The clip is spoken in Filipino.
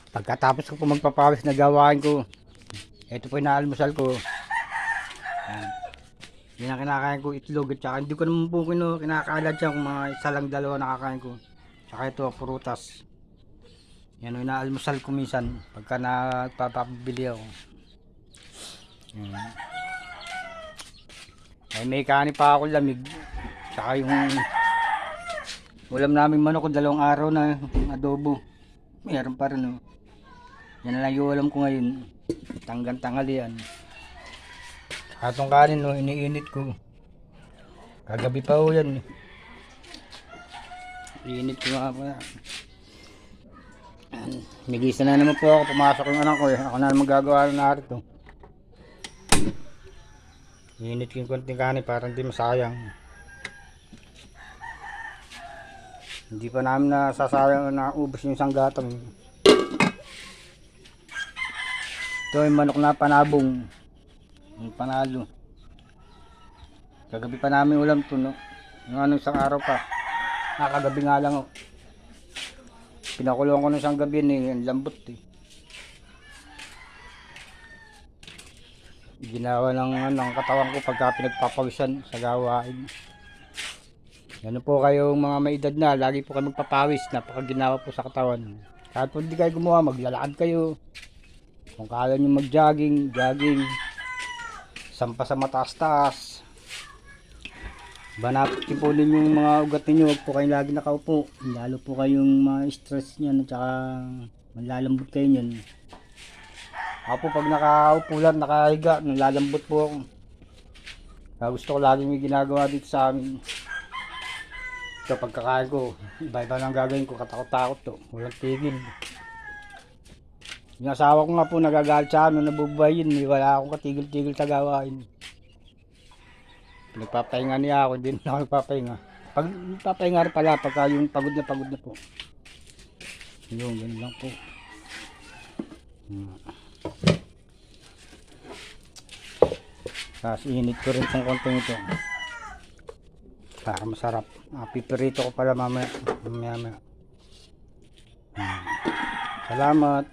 Pagkatapos ko po magpapawis na gawain ko, ito po yung naalmusal ko. Yan. Yan ang kinakain ko, itlog at saka hindi ko naman po kinakain dyan kung mga isa lang dalawa nakakain ko. Saka ito, prutas. Yan yung naalmusal ko minsan pagka nagpapabili ako. Yan. Ay may kanin pa ako lamig. Saka yung ulam namin manok ko 2 araw na adobo. Meron pa rin oh. Yan na lang yung ulam ko ngayon. Tanggang tanghalian. Saka itong kanin oh, iniinit ko. Kagabi pa oh yan. Iinit ko nga po yan. Nagisa na naman po ako. Pumasok yung anak ko eh. Ako na magagawa na narito. Iinit ko yung konting kanin para hindi masayang. Hindi pa namin nasasayang na ubos yung isang gatang. Ito yung manok na panabong. Yung panalo. Kagabi pa namin ulam to no. Yung anong isang araw pa. Nakagabi nga lang oh. Pinakulong ko ng isang gabi eh. Ang lambot eh. Ginawa ng katawan ko pagka pinagpapawisan sa gawain. Yan po kayong mga may edad na, lagi po kayo magpapawis, napakaginawa po sa katawan. Kahit po hindi kayo gumawa, maglalakad kayo. Kung kaya nyo mag-jogging, jogging. Sampa sa mataas-taas. Banapit po ninyo yung mga ugat ninyo, huwag po kayong lagi nakaupo. Lalo po kayong ma-stress nyan at saka malalambot kayo nyan. Ako po pag nakaupo lang, nakahiga, nalalambot po ako. Kaya gusto ko lagi may ginagawa dito sa amin. So pagkakain ko, iba-iba lang gagawin ko, katakot-takot to, walang tigil. Yung asawa ko nga po nagagalit sa amin, nabubuhayin, wala akong katigil-tigil sa gawain. Nagpapahinga niya ako, hindi na ako nagpapahinga. Pag nagpapahinga rin pala, pagka yung pagod na po. Yun, yun lang po. Tapos init ko rin itong konting ito. Para masarap. Pipirito ko pala mamaya. Salamat.